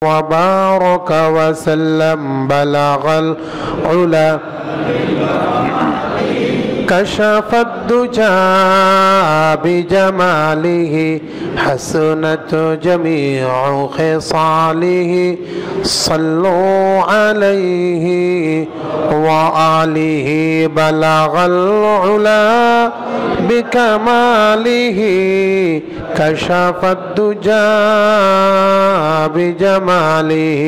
وبارك وسلم بلغ العلا كشف الدجى بجماله حسنت جميع خصاله صلوا عليه وآله بلغ العلا بكماله كشف الدجى بجماله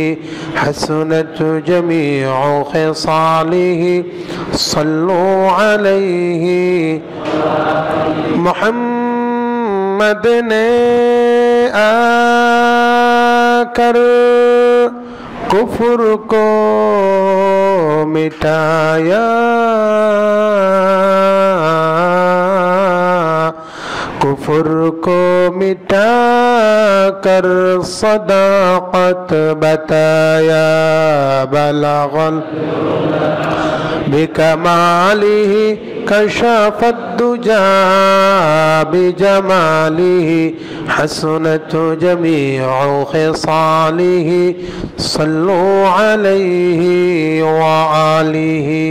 حسنت جميع خصاله صلوا عليه محمد نے آकर कुफ्र को मिटाया कुफ्र को मिटा कर सदाकत बताया बलगल बिकमालिही कशफ दुजा बिजमालिही हसनत जमीउ खिसालिही सल्लु अलैहि व आलिही।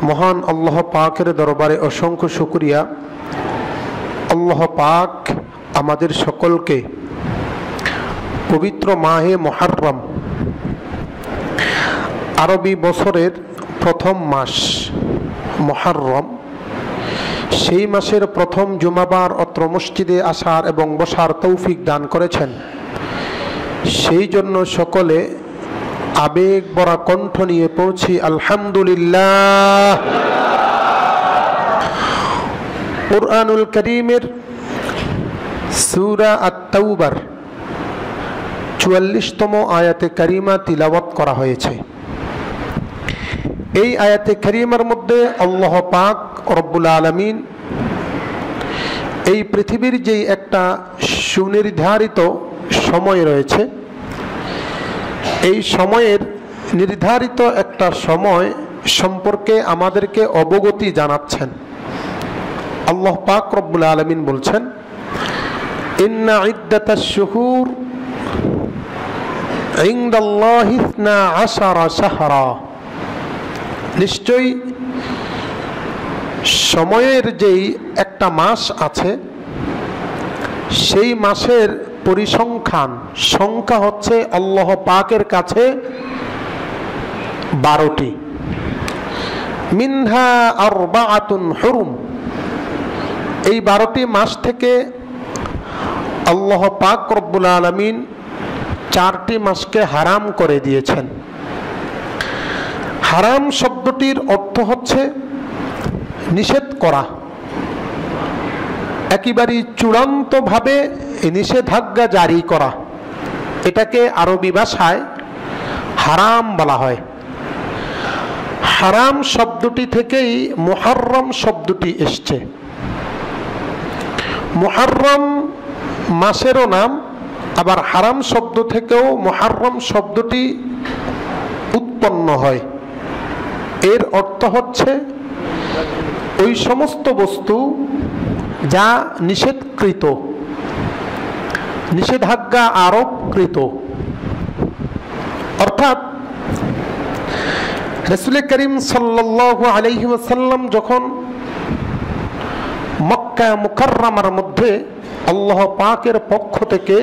মহান আল্লাহ পাকের দরবারে অসংখ্য শুকরিয়া। আল্লাহ পাক আমাদের সকলকে পবিত্র মাহে মুহররম আরবি বছরের প্রথম মাস মুহররম, সেই মাসের প্রথম জুমাবার অত্র মসজিদে আসার এবং বসার তৌফিক দান করেছেন। সেই জন্য সকলে আবেগ ভরা কণ্ঠ নিয়ে পড়ছি আলহামদুলিল্লাহ। কুরআনুল কারীমের সূরা আত-তাওবার ৪৪তম আয়াতে কারিমা তিলাওয়াত করা হয়েছে। এই আয়াতে কারিমার মধ্যে আল্লাহ পাক রব্বুল আলামিন এই পৃথিবীর যেই একটা সুনির্ধারিত সময় রয়েছে, এই সময়ের নির্ধারিত একটা সময় সম্পর্কে আমাদেরকে অবগতি জানাচ্ছেন। আল্লাহ পাক রব্বুল আলামিন বলছেন, ইন্না ইদ্দাতাশ শুহুর ইনদাল্লাহি 12 শাহরা, নিশ্চয়ই সময়ের যেই একটা মাস আছে, সেই মাসের পরিসংখ্যান সংখ্যা হচ্ছে আল্লাহ পাকের কাছে 12টি। মিনহা আরবাআতুন হুরুম, এই 12টি মাস থেকে আল্লাহ পাক রব্বুল আলামিন 4টি মাসকে হারাম করে দিয়েছেন। হারাম শব্দটির অর্থ হচ্ছে নিষেধ করা, একেবারে চূড়ান্তভাবে নিষেধাজ্ঞা জারি করা। এটাকে আরবি ভাষায় হারাম বলা হয়। হারাম শব্দটি থেকেই মুহররম শব্দটি এসছে। মুহররম মাসেরও নাম, আবার হারাম শব্দ থেকেও মুহররম শব্দটি উৎপন্ন হয়। এর অর্থ হচ্ছে ওই সমস্ত বস্তু যা নিষেধকৃত, নিষেধাজ্ঞা আরোপকৃত। অর্থাৎ রাসূল করিম সাল্লাল্লাহু আলাইহি ওয়াসাল্লাম যখন মক্কা মুকাররমার মধ্যে আল্লাহ পাকের পক্ষ থেকে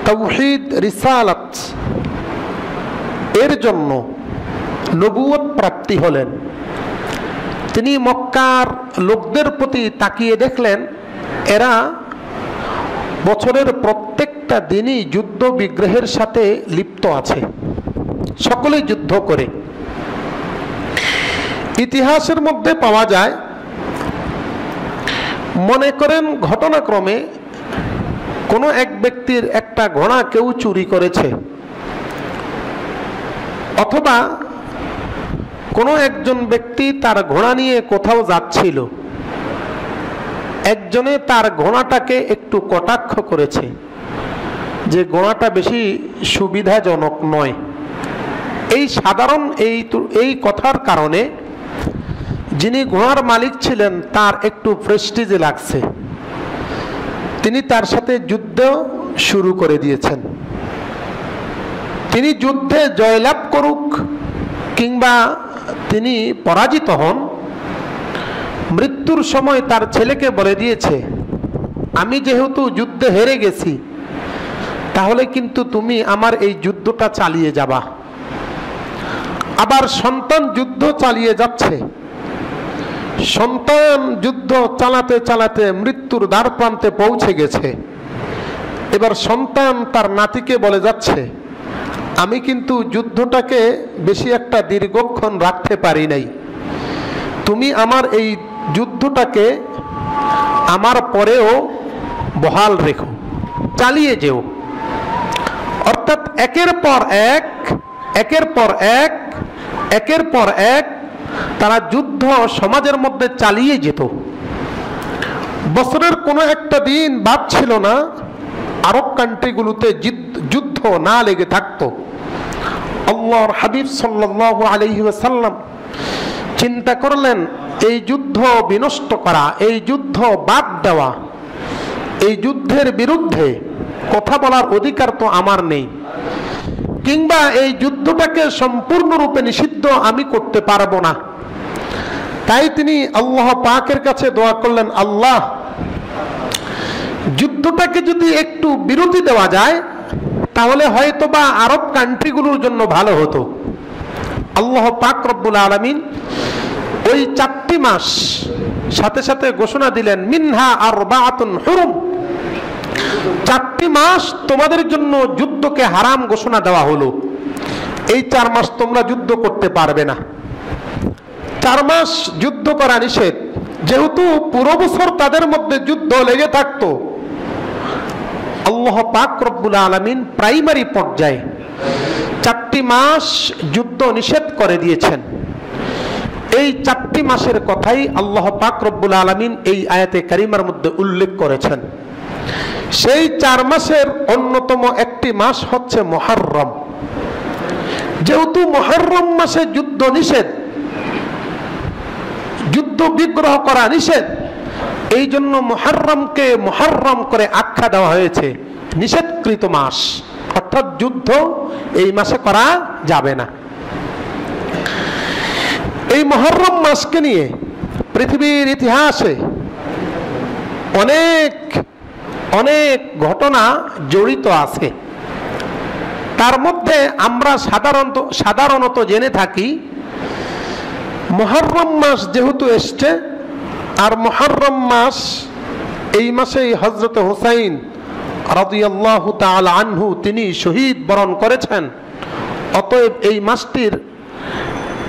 তাওহীদ রিসালাত এর জন্য নবুয়ত প্রাপ্তি হলেন, তিনি মক্কার লোকদের প্রতি তাকিয়ে দেখলেন এরা বছরের প্রত্যেকটা দিনই যুদ্ধ বিগ্রহের সাথে লিপ্ত আছে, সকলেই যুদ্ধ করে। ইতিহাসের মধ্যে পাওয়া যায়, মনে করেন ঘটনাক্রমে কোনো এক ব্যক্তির একটা ঘোড়া কেউ চুরি করেছে, অথবা কোনো একজন ব্যক্তি তার ঘোড়া নিয়ে কোথাও যাচ্ছিল, একজনে তার ঘোড়াটাকে একটু কটাক্ষ করেছে যে ঘোড়াটা বেশি সুবিধাজনক নয়। এই সাধারণ এই কথার কারণে যিনি ঘোড়ার মালিক ছিলেন তার একটু প্রেস্টিজে লাগছে, তিনি তার সাথে যুদ্ধ শুরু করে দিয়েছেন। তিনি যুদ্ধে জয়লাভ করুক কিংবা তিনি পরাজিত হন, মৃত্যুর সময় তার ছেলেকে বলে দিয়েছে, আমি যেহেতু যুদ্ধে হেরে গেছি, তাহলে কিন্তু তুমি আমার এই যুদ্ধটা চালিয়ে যাবা। আবার সন্তান যুদ্ধ চালিয়ে যাচ্ছে, সন্তান যুদ্ধ চালাতে চালাতে মৃত্যুর দ্বার প্রান্তে পৌঁছে গেছে। এবার সন্তান তার নাতিকে বলে যাচ্ছে, আমি কিন্তু যুদ্ধটাকে বেশি একটা দীর্ঘক্ষণ রাখতে পারি নাই, তুমি আমার এই যুদ্ধটাকে আমার পরেও বহাল রেখো, চালিয়ে যেও। অর্থাৎ একের পর এক তারা যুদ্ধ সমাজের মধ্যে চালিয়ে যেত। বছরের কোনো একটা দিন বাদ ছিল না আরব কান্ট্রিগুলোতে যুদ্ধ না লেগে থাকতো। আল্লাহর হাবিব সাল্লাল্লাহু আলাইহি ওয়াসাল্লাম চিন্তা করলেন, এই যুদ্ধ বিনষ্ট করা, এই যুদ্ধ বাদ দেওয়া, এই যুদ্ধের বিরুদ্ধে কথা বলার অধিকার তো আমার নেই, কিংবা এই যুদ্ধটাকে সম্পূর্ণরূপে নিষিদ্ধ আমি করতে পারবো না। তাই তিনি আল্লাহ পাকের কাছে দোয়া করলেন, আল্লাহ, যুদ্ধটাকে যদি একটু বিরতি দেওয়া যায় তাহলে হয়তোবা আরব কান্ট্রিগুলোর জন্য ভালো হতো। আল্লাহ পাক রব্বুল আলামিন ওই 4টি মাস সাথে সাথে ঘোষণা দিলেন, মিনহা আরবাআতুন হুরুম, 4টি মাস তোমাদের জন্য যুদ্ধকে হারাম ঘোষণা দেওয়া হলো। এই 4 মাস তোমরা যুদ্ধ করতে পারবে না। 4 মাস যুদ্ধ করা নিষেধ। যেহেতু পুরো বছর তাদের মধ্যে যুদ্ধ লেগে থাকতো, আল্লাহ পাক রব্বুল আলামিন প্রাইমারি পর্যায়ে 4টি মাস যুদ্ধ নিষেধ করে দিয়েছেন। এই 4টি মাসের কথাই আল্লাহ পাক রব্বুল আলামিন এই আয়াতে কারিমার মধ্যে উল্লেখ করেছেন। সেই 4 মাসের অন্যতম একটি মাস হচ্ছে মুহররম। যেহেতু মুহররম মাসে যুদ্ধ নিষেধ, যুদ্ধ বিগ্রহ করা নিষেধ, এই জন্য মুহররমকে মুহররম করে আখ্যা দেওয়া হয়েছে, নিষেধকৃত মাস। অর্থাৎ যুদ্ধ এই মাসে করা যাবে না। এই মুহররম মাসকে নিয়ে পৃথিবীর ইতিহাসে অনেক ঘটনা জড়িত আছে। তার মধ্যে আমরা সাধারণত জেনে থাকি, মুহররম মাস যেহেতু এসছে, আর মুহররম মাস এই মাসেই হযরত হুসাইন রাদিয়াল্লাহু তাআলা আনহু তিনি শহীদ বরণ করেছেন, অতএব এই মাসটির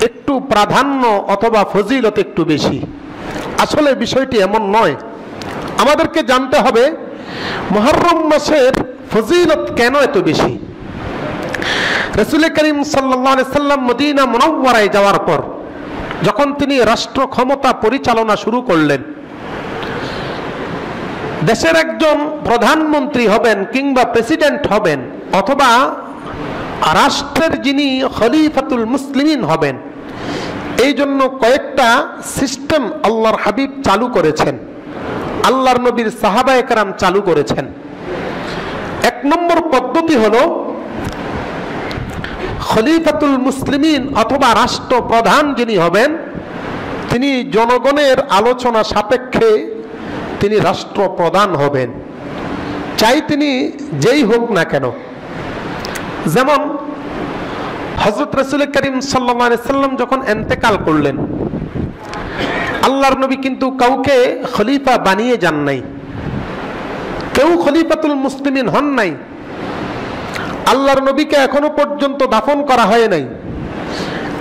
একটু প্রাধান্য অথবা ফজিলত একটু বেশি। আসলে বিষয়টি এমন নয়। আমাদেরকে জানতে হবে মুহররম মাসের ফজিলত কেন এত বেশি। রাসূল করিম সাল্লাল্লাহু আলাইহি সাল্লাম মদিনা মুনাওয়ারায় যাওয়ার পর যখন তিনি রাষ্ট্র ক্ষমতা পরিচালনা শুরু করলেন, দেশের একজন প্রধানমন্ত্রী হবেন কিংবা প্রেসিডেন্ট হবেন, অথবা রাষ্ট্রের যিনি খলিফাতুল মুসলিমিন হবেন, এই জন্য কয়েকটা সিস্টেম আল্লাহর হাবিব চালু করেছেন, আল্লাহর নবীর সাহাবায়ে কেরাম চালু করেছেন। 1 নম্বর পদ্ধতি হলো, খলিফাতুল মুসলিমিন অথবা রাষ্ট্রপ্রধান যিনি হবেন, তিনি জনগণের আলোচনা সাপেক্ষে তিনি রাষ্ট্রপ্রধান হবেন, চাই তিনি যেই হোক না কেন। যেমন হযরত রাসূল করিম সাল্লাল্লাহু আলাইহি সাল্লাম যখন ইন্তেকাল করলেন, আল্লাহর নবী কিন্তু কাউকে খলিফা বানিয়ে যান নাই, কেউ খলিফাতুল মুসলিমিন হন নাই। আল্লাহর নবীকে এখনো পর্যন্ত দাফন করা হয় নাই।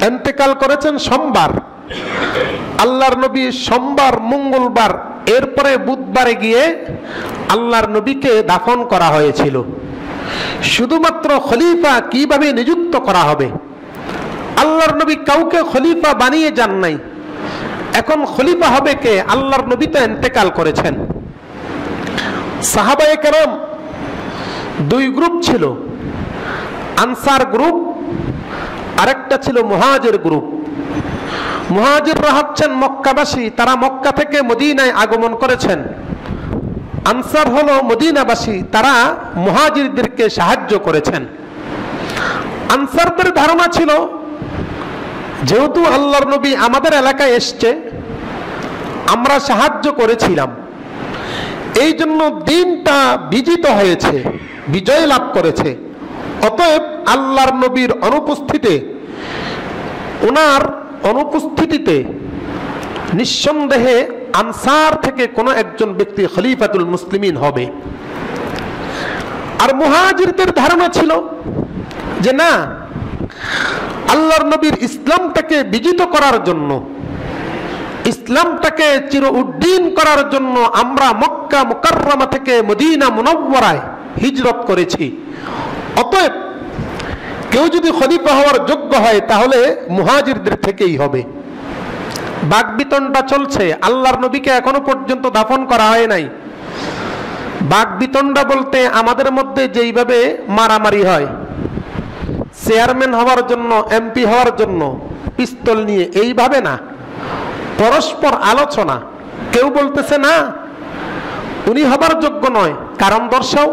ইন্তেকাল করেছেন সোমবার, আল্লাহর নবী সোমবার, মঙ্গলবার, এরপরে বুধবারে গিয়ে আল্লাহর নবীকে দাফন করা হয়েছিল। শুধুমাত্র খলিফা কিভাবে নিযুক্ত করা হবে, আল্লাহর নবী কাউকে খলিফা বানিয়ে যান নাই। এখন খলিফা হবে কে? আল্লাহর নবী তো ইন্তেকাল করেছেন। সাহাবায়ে কেরাম 2 গ্রুপ ছিল, আনসার গ্রুপ, আরেকটা ছিল মুহাজির গ্রুপ। মুহাজিররা হচ্ছেন মক্কাবাসী, তারা মক্কা থেকে মদিনায় আগমন করেছেন। আনসার হলো মদিনাবাসী, তারা মুহাজিরদেরকে সাহায্য করেছেন। আনসারদের ধারণা ছিল যেহেতু আল্লাহর নবী আমাদের এলাকায় এসছে, আমরা সাহায্য করেছিলাম, এই জন্য দিনটা বিজিত হয়েছে, বিজয় লাভ করেছে, অতএব আল্লাহর নবীর ওনার অনুপস্থিতিতে নিঃসন্দেহে আনসার থেকে কোনো একজন ব্যক্তি খলিফাতুল মুসলিমিন হবে। আর মুহাজিরদের ধারণা ছিল যে না, আল্লাহর নবীর ইসলামটাকে বিজিত করার জন্য, ইসলামটাকে চির উদ্দিন করার জন্য আমরা মক্কা মুকাররমা থেকে মদিনা মুনাওয়ারায় হিজরত করেছি, অতএব কেউ যদি খলিফা হওয়ার যোগ্য হয় তাহলে মুহাজিরদের থেকেই হবে। বাকবিতণ্ডা চলছে, আল্লাহর নবীকে এখনো পর্যন্ত দাফন করা হয় নাই। বাকবিতণ্ডা বলতে আমাদের মধ্যে যেইভাবে মারামারি হয়, চেয়ারম্যান হওয়ার জন্য, এমপি হওয়ার জন্য পিস্তল নিয়ে, এইভাবে না, পরস্পর আলোচনা। কেউ বলতেছে না উনি হবার যোগ্য নয়, কারণ দর্শাও,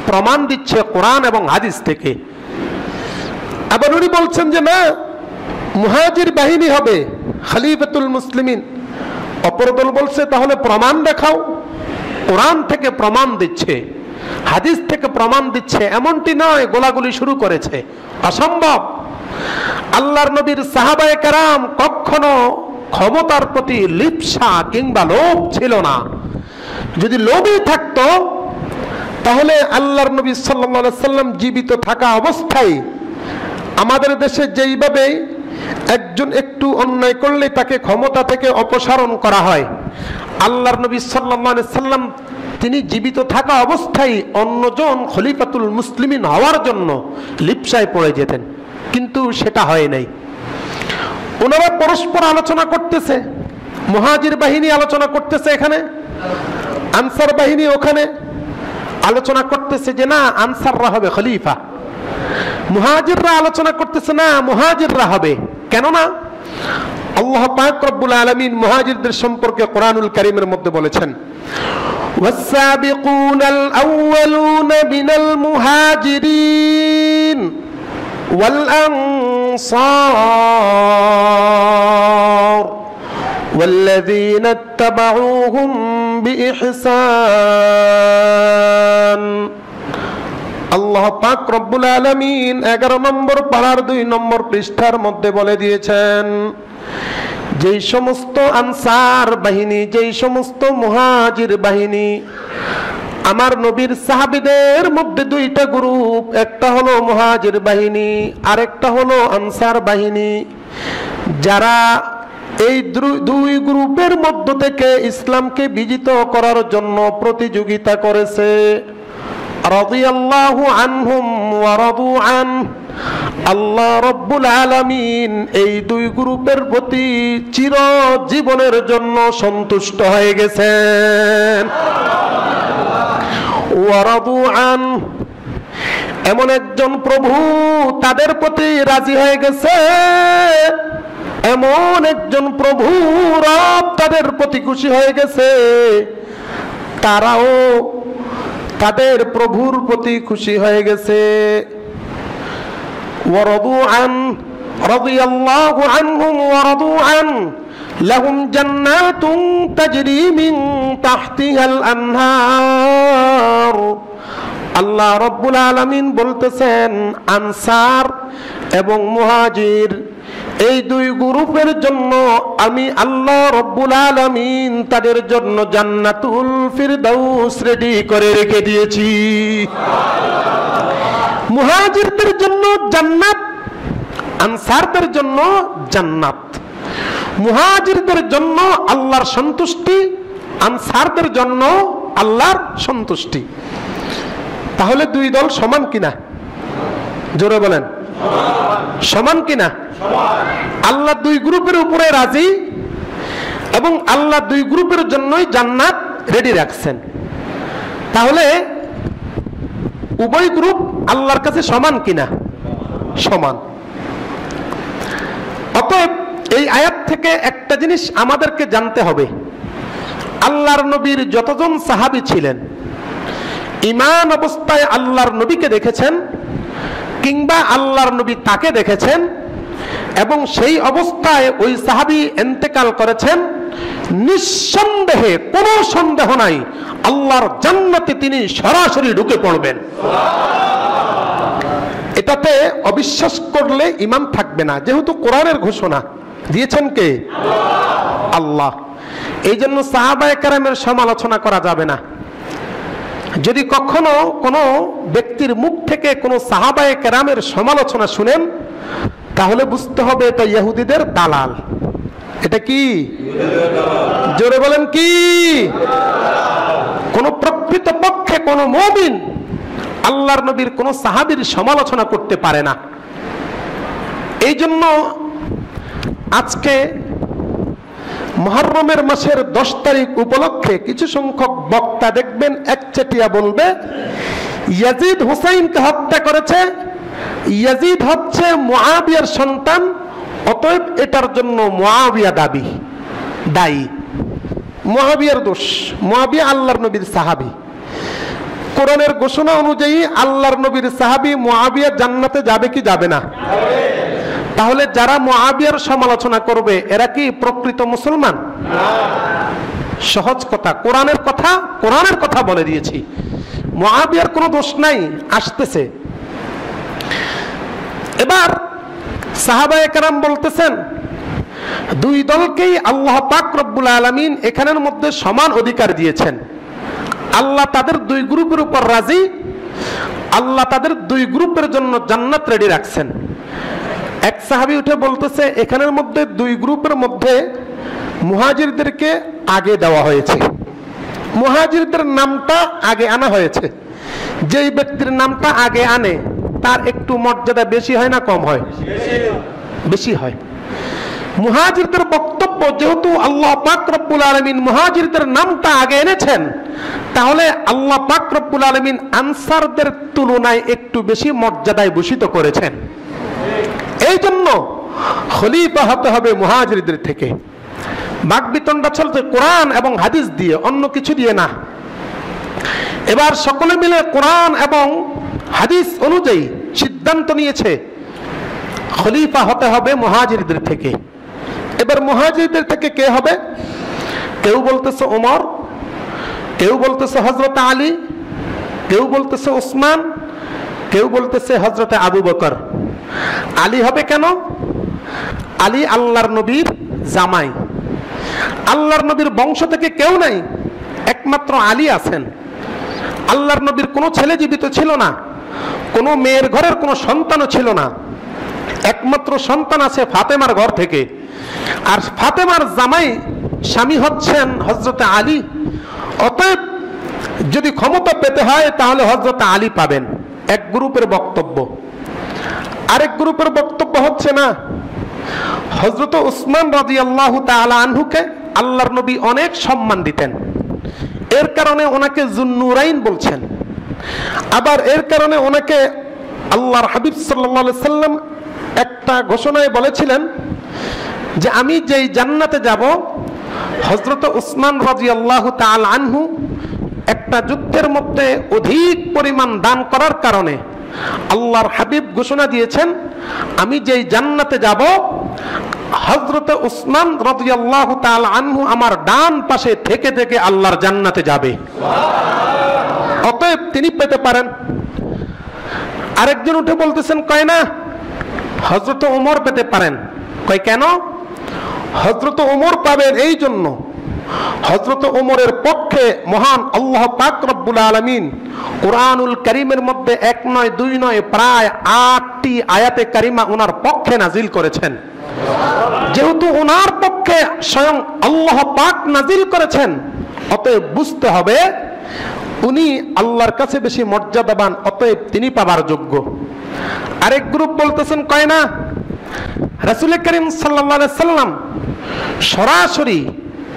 প্রমাণ দিচ্ছে কোরআন এবং হাদিস থেকে। আবার উনি বলছেন যে না, মুহাজির বাহিনী হবে খলিফাতুল মুসলিমিন। অপর দল বলছে তাহলে প্রমাণ দেখাও। কোরআন থেকে প্রমাণ দিচ্ছে, হাদিস থেকে প্রমাণ দিচ্ছে, এমনটি নয় গোলাগুলি শুরু করেছে, অসম্ভব। আল্লাহর নবীর সাহাবায়ে কেরাম কখনো ক্ষমতার প্রতি লিপ্সা কিংবা লোভ ছিল না। যদি লোভই থাকতো তাহলে আল্লাহর নবী সাল্লাল্লাহু আলাইহি সাল্লাম জীবিত থাকা অবস্থায় আমাদের দেশে যেইভাবে একজন একটু অন্যায় করলে তাকে ক্ষমতা থেকে অপসারণ করা হয়, আল্লাহর নবী সাল্লাল্লাহু আলাইহি সাল্লাম তিনি জীবিত থাকা অবস্থায় অন্যজন খলিফাতুল মুসলিমিন হওয়ার জন্য লিপ্সায় পড়ে যেতেন, কিন্তু সেটা হয় নাই। ওনারা পরস্পর আলোচনা করতেছে, মুহাজির বাহিনী আলোচনা করতেছে এখানে, আনসার বাহিনী ওখানে আলোচনা করতেছে যে না, আনসাররা হবে খলিফা। মুহাজিররা আলোচনা করতেছে না, মুহাজিররা হবে। কেননা আল্লাহ পাক রব্বুল আলামিন মুহাজিরদের সম্পর্কে কোরআনুল কারীমের মধ্যে বলেছেন, ওয়াস-সাবিকুনাল আউওয়ালুনা মিনাল মুহাজিরিন ওয়াল আনসার ওয়াল্লাযীনা ইত্তাবাউহুম বিইহসান। আল্লাহ পাক রব্বুল আলামিন 11 নম্বর পারার 2 নম্বর পৃষ্ঠার মধ্যে বলে দিয়েছেন, যেই সমস্ত আনসার বাহিনী, যেই সমস্ত মুহাজির বাহিনী, আমার নবীর সাহাবীদের মধ্যে 2টা গ্রুপ, একটা হলো মুহাজির বাহিনী, আরেকটা হলো আনসার বাহিনী, যারা এই 2 গ্রুপের মধ্য থেকে ইসলামকে বিজিত করার জন্য প্রতিযোগিতা করেছে। রাদিয়াল্লাহু আনহুম ওয়া রাদু আন, আল্লাহ রব্বুল আলামিন এই 2 গ্রুপের প্রতি চিরজীবনের জন্য সন্তুষ্ট হয়ে গেছেন। ওয়া রাদু আন, এমন একজন প্রভু তাদের প্রতি রাজি হয়ে গেছে, এমন একজন প্রভু রব তাদের প্রতি খুশি হয়ে গেছে, তারাও তাদের প্রভুর প্রতি খুশি হয়ে গেছে। ওয়ারাদু আন, রাদিয়াল্লাহু আনহুম ওয়ারাদু আন, লাহুম জান্নাতুন তাজরি মিন তাহতিহাল আনহার। আল্লাহ রাব্বুল আলামিন বলতেছেন, আনসার এবং মুহাজির এই 2 গ্রুপের জন্য আমি আল্লাহ রব্বুল আলামিন তাদের জন্য জান্নাতুল ফিরদাউস রেডি করে রেখে দিয়েছি। মুহাজিরদের জন্য জান্নাত, আনসারদের জন্য জান্নাত। মুহাজিরদের জন্য আল্লাহর সন্তুষ্টি, আনসারদের জন্য আল্লাহর সন্তুষ্টি। তাহলে 2 দল সমান কিনা? জোরে বলেন, সমান কিনা? আল্লাহ 2 গ্রুপের উপরে রাজি এবং আল্লাহ 2 গ্রুপের জন্যই জান্নাত রেডি রাখছেন। তাহলে উভয় গ্রুপ আল্লাহর কাছে সমান কিনা? সমান। অতএব এই আয়াত থেকে একটা জিনিস আমাদেরকে জানতে হবে, আল্লাহর নবীর যতজন সাহাবী ছিলেন ঈমান অবস্থায় আল্লাহর নবীকে দেখেছেন কিংবা আল্লাহর নবী তাকে দেখেছেন এবং সেই অবস্থায় ওই সাহাবী ইন্তেকাল করেছেন, নিঃসন্দেহে কোনো সন্দেহ নাই আল্লাহর জান্নাতে তিনি সরাসরি ঢুকে পড়বেন। এটাতে অবিশ্বাস করলে ঈমান থাকবে না, যেহেতু কোরআনের ঘোষণা দিয়েছেন কে? আল্লাহ। এই জন্য সাহাবায়ে কেরামের সমালোচনা করা যাবে না। যদি কখনো কোনো ব্যক্তির মুখ থেকে কোনো সাহাবায়ে কেরামের সমালোচনা শুনেন তাহলে বুঝতে হবে এটা ইহুদিদের দালাল। এটা কি? জোরে বলেন কি? কোন প্রকৃত পক্ষে কোন মুমিন আল্লাহর নবীর কোন সাহাবীর সমালোচনা করতে পারে না। এই জন্য আজকে মুহররমের মাসের 10 তারিখ উপলক্ষে কিছু সংখ্যক বক্তা দেখবেন একচেটিয়া বলবে ইয়াজিদ হুসাইনকে হত্যা করেছে, ইয়াজিদ হচ্ছে মুআবিয়ার সন্তান, অতএব এটার জন্য মুআবিয়া দায়ী, মুআবিয়ার দোষ। মুআবিয়া আল্লাহর নবীর সাহাবী। কোরআনের ঘোষণা অনুযায়ী আল্লাহর নবীর সাহাবী মুআবিয়া জান্নাতে যাবে কি যাবে না? তাহলে যারা মুআবিয়ার সমালোচনা করবে এরা কি প্রকৃত মুসলমান? সহজ কথা, কোরআনের কথা বলে দিয়েছি। মুআবিয়ার কোনো দোষ নাই, আসতেছে। এবার সাহাবায়ে কেরাম বলতেছেন দুই দলকেই আল্লাহ পাক রব্বুল আলামিন এখানের মধ্যে সমান অধিকার দিয়েছেন। আল্লাহ তাদের দুই গ্রুপের উপর রাজি, আল্লাহ তাদের দুই গ্রুপের জন্য জান্নাত রেডি রাখছেন। এক সাহাবী উঠে বলতেছে এখানের মধ্যে দুই গ্রুপের মধ্যে মুহাজিরদেরকে আগে দেওয়া হয়েছে, মুহাজিরদের নামটা আগে আনা হয়েছে। যেই ব্যক্তির নামটা আগে আনে তার একটু মর্যাদা বেশি হয় না কম হয়? বেশি হয়। মুহাজিরদের বক্তব্য, যেহেতু আল্লাহ পাক রব্বুল আলামিন মুহাজিরদের নামটা আগে এনেছেন, তাহলে আল্লাহ পাক রব্বুল আলামিন আনসারদের তুলনায় একটু বেশি মর্যাদায় ভূষিত করেছেন। এই জন্য খলিফা হতে হবে মুহাজিরদের থেকে। বাকবিতণ্ডা চলছে কোরআন এবং হাদিস দিয়ে, অন্য কিছু দিয়ে না। এবার সকলে মিলে কোরআন এবং হাদিস অনুযায়ী সিদ্ধান্ত নিয়েছে খলিফা হতে হবে মুহাজিরদের থেকে। এবার মুহাজিরদের থেকে কে হবে? কেউ বলতেছে ওমর, কেউ বলতেছে হযরত আলী, কেউ বলতেছে উসমান, কেউ বলতেছে হযরত আবু বকর। আলী হবে কেন? আলী আল্লাহর নবীর জামাই, আল্লাহর নবীর বংশ থেকে কেউ নাই, একমাত্র আলী আছেন। আল্লাহর নবীর কোনো ছেলে জীবিত ছিল না, কোনো মেয়ের ঘরের কোনো সন্তানও ছিল না, একমাত্র সন্তান আছে ফাতেমার ঘর থেকে। আর ফাতেমার জামাই স্বামী হচ্ছেন হযরত আলী। অতএব যদি ক্ষমতা পেতে হয় তাহলে হযরত আলী পাবেন, এক গ্রুপের বক্তব্য। আরেক গ্রুপের বক্তব্য হচ্ছে না, হযরত উসমান রাদিয়াল্লাহু তাআলা আনহুকে আল্লাহর নবী অনেক সম্মান দিতেন, এর কারণে ওনাকে যুন্নুরাইন বলছেন। আবার এর কারণে ওনাকে আল্লাহর হাবিব সাল্লাল্লাহু আলাইহি সাল্লাম একটা ঘোষণায় বলেছিলেন যে আমি যেই জান্নাতে যাব, হযরত উসমান রাদিয়াল্লাহু তাআলা আনহু একটা যুদ্ধের মধ্যে অধিক পরিমাণ দান করার কারণে আল্লাহর হাবিব ঘোষণা দিয়েছেন আমি যেই জান্নাতে যাব হযরত উসমান রাদিয়াল্লাহু তাআলা আনহু আমার ডান পাশে থেকে থেকে আল্লাহর জান্নাতে যাবে। অতএব তিনি পেতে পারেন। আরেকজন উঠে বলতেছেন কয় না, হযরত ওমর পেতে পারেন। কয় কেন? হযরত ওমর পাবেন এই জন্য, হযরত ওমরের পক্ষে মহান আল্লাহ পাক রব্বুল আলামিন কুরআনুল কারীমের মধ্যে এক নয় দুই নয় প্রায় 8টি আয়াতে কারিমা ওনার পক্ষে নাজিল করেছেন। যেহেতু ওনার পক্ষে স্বয়ং আল্লাহ পাক নাজিল করেছেন, অতএব বুঝতে হবে উনি আল্লাহর কাছে বেশি মর্যাদাবান, অতএব তিনি পাবার যোগ্য। আরেক গ্রুপ বলতেছেন কয় না, রাসূল করিম সাল্লাল্লাহু আলাইহি সাল্লাম সরাসরি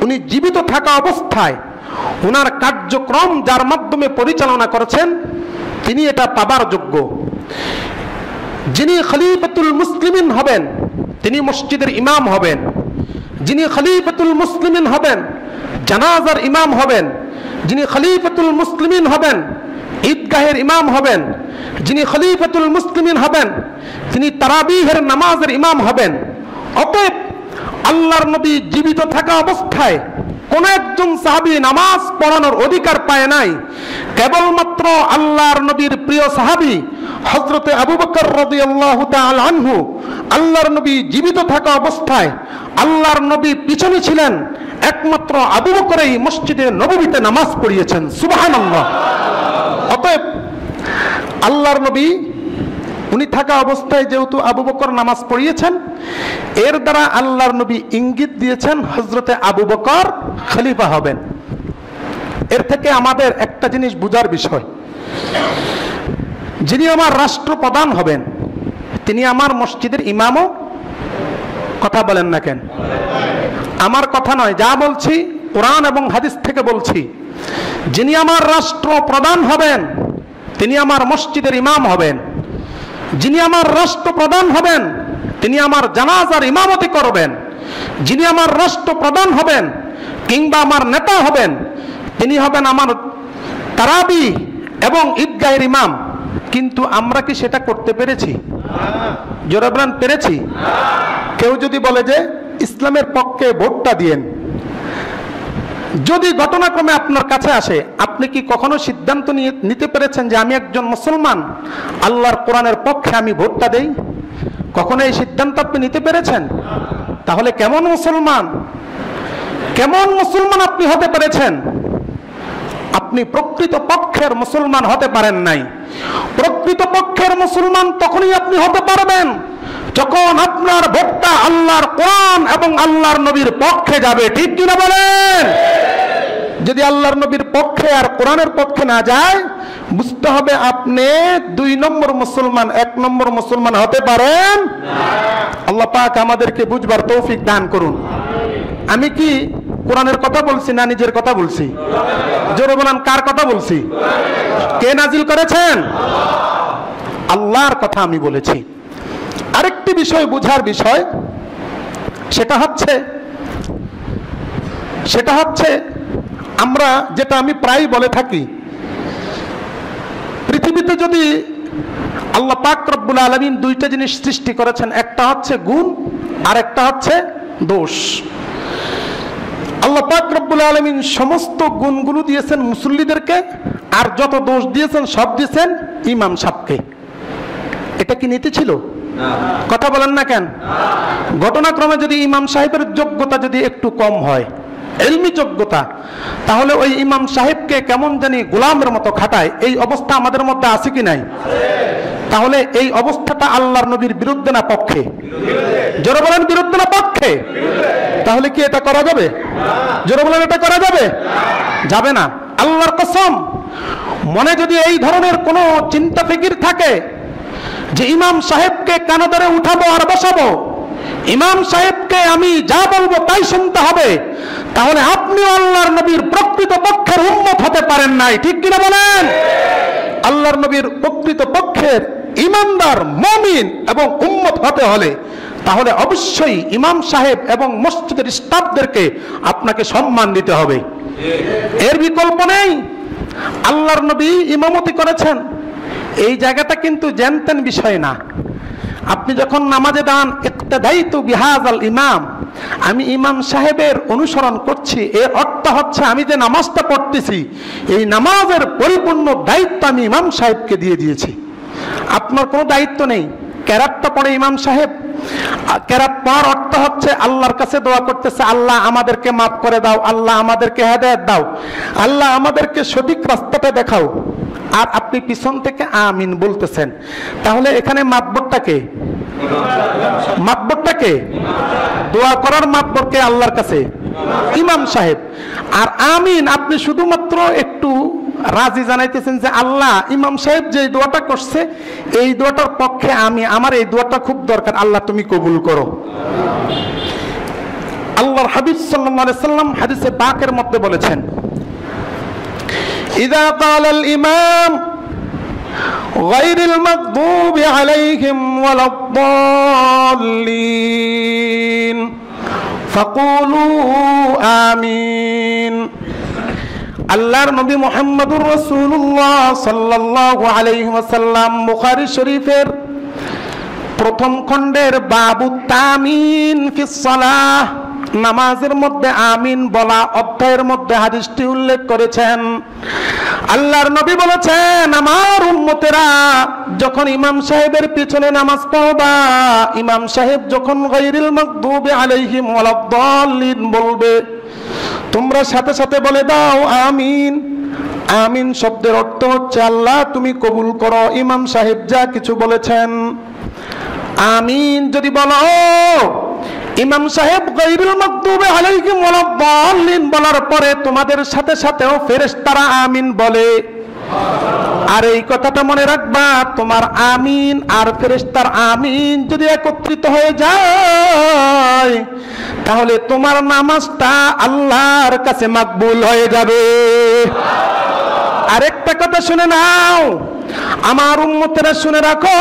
উনি জীবিত থাকা অবস্থায় ওনার কার্যক্রম যার মাধ্যমে পরিচালনা করেছেন তিনি এটা পাবার যোগ্য। যিনি খলিফাতুল মুসলিমিন হবেন তিনি মসজিদের ইমাম হবেন, যিনি খলিফাতুল মুসলিমিন হবেন জানাজার ইমাম হবেন, যিনি খলিফাতুল মুসলিমিন হবেন, ঈদগাহের ইমাম হবেন, যিনি খলিফাতুল মুসলিমিন হবেন, তিনি তারাবিহের নামাজের ইমাম হবেন। অতএব আল্লাহর নবী জীবিত থাকা অবস্থায় কোন একজন সাহাবী নামাজ পড়ানোর অধিকার পায় নাই। কেবলমাত্র আল্লাহর নবীর প্রিয় সাহাবী হযরতে আবু বকর রাদিয়াল্লাহু তাআলা আনহু, আল্লাহর নবী জীবিত থাকা অবস্থায় আল্লাহর নবী পিছনে ছিলেন, একমাত্র আবু বকরই মসজিদে নববীতে নামাজ পড়িয়েছেন। সুবহানাল্লাহ। অতএব আল্লাহর নবী উনি থাকা অবস্থায় যেহেতু আবু বকর নামাজ পড়িয়েছেন, এর দ্বারা আল্লাহর নবী ইঙ্গিত দিয়েছেন হযরতে আবু বকর খলিফা হবেন। এর থেকে আমাদের একটা জিনিস বুঝার বিষয়, যিনি আমার রাষ্ট্রপ্রধান হবেন তিনি আমার মসজিদের ইমামও। কথা বলেন না কেন? আমার কথা নয়, যা বলছি কোরআন এবং হাদিস থেকে বলছি। যিনি আমার রাষ্ট্রপ্রধান হবেন তিনি আমার মসজিদের ইমাম হবেন। যিনি আমার রাষ্ট্রপ্রধান হবেন তিনি আমার জানাজার ইমামতি করবেন। যিনি আমার রাষ্ট্রপ্রধান হবেন কিংবা আমার নেতা হবেন তিনি হবেন আমার তারাবি এবং ঈদগাহের ইমাম। কিন্তু আমরা কি সেটা করতে পেরেছি? জোরে বলেন, পেরেছি? কেউ যদি বলে যে ইসলামের পক্ষে ভোটটা দিয়েন, যদি ঘটনাক্রমে আপনার কাছে আসে, আপনি কি কখনো সিদ্ধান্ত নিতে পেরেছেন যে আমি একজন মুসলমান, আল্লাহর কোরআনের পক্ষে আমি ভোটটা দেই? কখনো এই সিদ্ধান্ত আপনি নিতে পেরেছেন? তাহলে কেমন মুসলমান, কেমন মুসলমান আপনি হতে পেরেছেন? আপনি প্রকৃত পক্ষের মুসলমান হতে পারেন নাই। প্রকৃত পক্ষের মুসলমান তখনই আপনি হতে পারবেন যখন আপনার ভোটটা আল্লাহর কোরআন এবং আল্লাহর নবীর পক্ষে যাবে। ঠিক কিনা বলেন? যদি আল্লাহর নবীর পক্ষে আর কোরআনের পক্ষে না যায়, বুঝতে হবে আপনি 2 নম্বর মুসলমান, 1 নম্বর মুসলমান হতে পারেন না। আল্লাহ পাক আমাদেরকে বুঝবার তৌফিক দান করুন। আমি কি কোরআনের কথা বলছি না নিজের কথা বলছি? জোরে বলেন, কার কথা বলছি? কে নাজিল করেছেন? আল্লাহর কথা আমি বলেছি। আরেকটি বিষয় বুঝার বিষয়, সেটা হচ্ছে আমরা যেটা আমি প্রায় বলে থাকি, পৃথিবীতে যদি আল্লাহ পাক রব্বুল আলামিন 2টা জিনিস সৃষ্টি করেছেন, একটা হচ্ছে গুণ আর একটা হচ্ছে দোষ। আল্লাহ পাক রব্বুল আলামিন সমস্ত গুণগুলো দিয়েছেন মুসল্লিদেরকে, আর যত দোষ দিয়েছেন সব দিয়েছেন ইমাম সাহেবকে। এটা কি নীতি ছিল? কথা বলেন না কেন? ঘটনাক্রমে যদি ইমাম সাহেবের যোগ্যতা যদি একটু কম হয়, ইলমি যোগ্যতা, তাহলে ওই ইমাম সাহেবকে কেমন জানি গোলামের মতো খাটায়। এই অবস্থা আমাদের মধ্যে আছে কি নাই? তাহলে এই অবস্থাটা আল্লাহর নবীর বিরুদ্ধে না পক্ষে? জোরে বলেন, বিরুদ্ধে না পক্ষে? তাহলে কি এটা করা যাবে? জোরে বলেন, এটা করা যাবে? যাবে না। আল্লাহর কসম, মনে যদি এই ধরনের কোনো চিন্তা ফিকির থাকে যে ইমাম সাহেবকে কানে ধরে উঠাবো আর বসাবো, ইমাম সাহেবকে আমি যা বলবো তাই শুনতে হবে, তাহলে আপনি আল্লাহর নবীর প্রকৃত পক্ষের উম্মত হতে পারেন নাই। ঠিক কিনা বলেন? আল্লাহর নবীর প্রকৃত পক্ষের ইমানদার মুমিন এবং উম্মত হতে হলে তাহলে অবশ্যই ইমাম সাহেব এবং মসজিদের স্টাফদেরকে আপনাকে সম্মান দিতে হবে, এর বিকল্প নেই। আল্লাহর নবী ইমামতি করেছেন, এই জায়গাটা কিন্তু জানতেন বিষয় না। আপনি যখন নামাজে দাঁড়ান, ইক্তাদাইতু বিহাযাল ইমাম, আমি ইমাম সাহেবের অনুসরণ করছি, এর অর্থ হচ্ছে আমি যে নামাজটা পড়তেছি এই নামাজের পরিপূর্ণ দায়িত্ব আমি ইমাম সাহেবকে দিয়ে দিয়েছি। আপনার কোনো দায়িত্ব নেই। কেরাতটা পড়ে ইমাম সাহেব, কেরাত পড়ার অর্থ হচ্ছে আল্লাহর কাছে দোয়া করতেছে, আল্লাহ আমাদেরকে মাফ করে দাও, আল্লাহ আমাদেরকে হেদায়েত দাও, আল্লাহ আমাদেরকে সঠিক রাস্তাটা দেখাও, আর আপনি পিছন থেকে আমিন বলতেছেন। তাহলে এখানে মাতবরটাকে দোয়া করার মাতবরকে আল্লাহর কাছে ইমাম সাহেব। আর আমিন আপনি শুধুমাত্র একটু রাজি জানাইতেছেন যে আল্লাহ ইমাম সাহেব যে দোয়াটা করছে এই দোয়াটার পক্ষে আমার এই দোয়াটা খুব দরকার, আল্লাহ তুমি কবুল করো। আল্লাহর হাবিব সাল্লাল্লাহু আলাইহি সাল্লাম হাদিসে পাকের মধ্যে বলেছেন, ইযা ক্বালাল ইমাম গায়রিল মাগদুবি আলাইহিম ওয়ালাদ-দাল্লিন ফাকুলু আমিন। আল্লাহর নবী মুহাম্মদুর রাসূলুল্লাহ সাল্লাল্লাহু আলাইহি ওয়াসাল্লাম বুখারী শরীফের প্রথম খণ্ডের বাবু তামিন ফিস সালাহ, নামাজের মধ্যে আমিন বলা অধ্যায়ের মধ্যে হাদিসটি উল্লেখ করেছেন। আল্লাহর নবী বলেছেন, আমার উম্মতেরা যখন ইমাম সাহেবের পিছনে নামাজ পড়বা, ইমাম সাহেব যখন গায়রিল মাগদুবি আলাইহিম ওয়ালাদ-দাল্লিন বলবে, তোমরা সাথে সাথে বলে দাও আমিন। আমিন শব্দের অর্থ হচ্ছে আল্লাহ তুমি কবুল করো ইমাম সাহেব যা কিছু বলেছেন। আমিন যদি বলো, ইমাম সাহেব গায়রিল মাগদুবি আলাইহিম ওয়ালাদ-দাল্লিন বলার পরে তোমাদের সাথে সাথেও ফেরেশতারা আমিন বলে। আর এই কথাটা মনে রাখবা, তোমার আমিন আর ফেরেশতার আমিন যদি একত্রিত হয়ে যায় তাহলে তোমার নামাজটা আল্লাহর কাছে মাকবুল হয়ে যাবে। আরেকটা কথা শুনে নাও, আমার উম্মতেরা শুনে রাখো,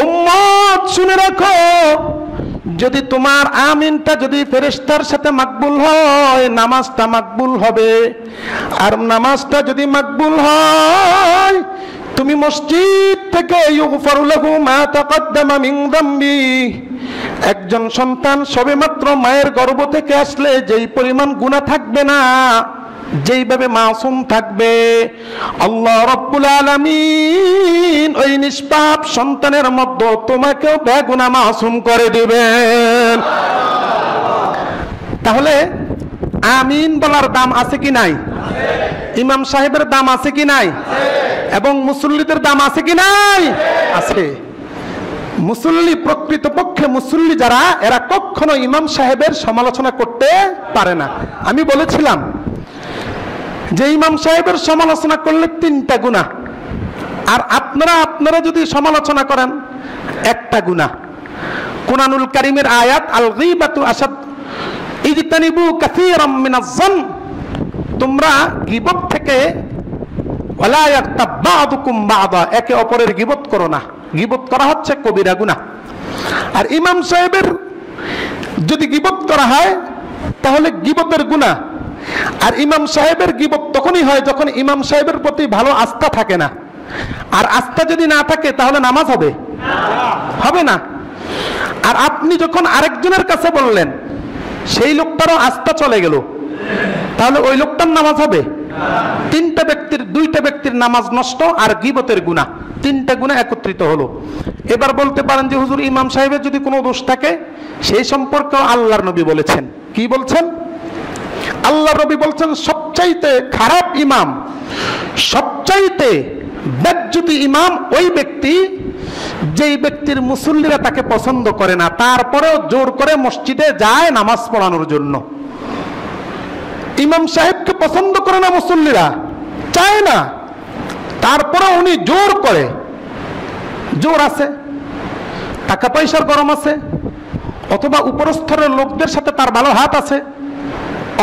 উম্মত শুনে রাখো, যদি তোমার আমিনটা যদি ফেরেশতার সাথে মাকবুল হয় নামাজটা মাকবুল হবে। আর নামাজটা যদি মাকবুল হয়, তুমি মসজিদ থেকে ইউগফারু লাহু মা তাকাদ্দামা মিন যামবি, একজন সন্তান সবেমাত্র মায়ের গর্ভ থেকে আসলে যেই পরিমাণ গুনাহ থাকবে না, যেইভাবে মাসুম থাকবে, আল্লাহ রাব্বুল আলামিন ওই নিষ্পাপ সন্তানের মধ্যে তোমাকেও বেগুনাহ মাসুম করে দিবেন। তাহলে আমিন বলার দাম আছে কি নাই? ইমাম সাহেবের দাম আছে কি নাই? এবং মুসল্লিদের দাম আছে কি নাই? আছে। মুসল্লি, প্রকৃতপক্ষে মুসল্লি যারা, এরা কখনো ইমাম সাহেবের সমালোচনা করতে পারে না। আমি বলেছিলাম যে ইমাম সাহেবের সমালোচনা করলে 3টা গুনাহ, আর আপনারা যদি সমালোচনা করেন 1টা গুনাহ। কুরআনুল কারীমের আয়াত, আল গীবাতু আসাদ ইজতানিবু কাসীরাম মিনাজ যান, তোমরা গীবত থেকে ওয়ালা ইয়াগতাব বা'দুকুম বা'দা, একে অপরের গীবত করো না। গীবত করা হচ্ছে কবিরা গুনাহ। আর ইমাম সাহেবের যদি গীবত করা হয় তাহলে গীবতের গুনাহ। আর ইমাম সাহেবের গীবত তখনই হয় যখন ইমাম সাহেবের প্রতি ভালো আস্থা থাকে না। আর আস্থা যদি না থাকে তাহলে নামাজ হবে? হবে না। আর আপনি যখন আরেকজনের কাছে বললেন, সেই লোকটারও আস্থা চলে গেল, তাহলে ওই লোকটার নামাজ হবে? 2টা ব্যক্তির নামাজ নষ্ট আর গীবতের গুনাহ, 3টা গুনাহ একত্রিত হলো। এবার বলতে পারেন যে হুজুর, ইমাম সাহেবের যদি কোনো দোষ থাকে সেই সম্পর্কে আল্লাহর নবী বলেছেন। কি বলছেন? আল্লাহর নবী বলছেন সবচাইতে খারাপ ইমাম, সবচাইতে বেজ্জতি ইমাম ওই ব্যক্তি যেই ব্যক্তির মুসল্লিরা তাকে পছন্দ করে না, তারপরেও জোর করে মসজিদে যায় নামাজ পড়ানোর জন্য। ইমাম সাহেবকে পছন্দ করে না মুসল্লিরা, চায় না, তারপরে উনি জোর করে, জোর আছে, টাকা পয়সার গরম আছে, অথবা উপরস্তরের লোকদের সাথে তার ভালো হাত আছে,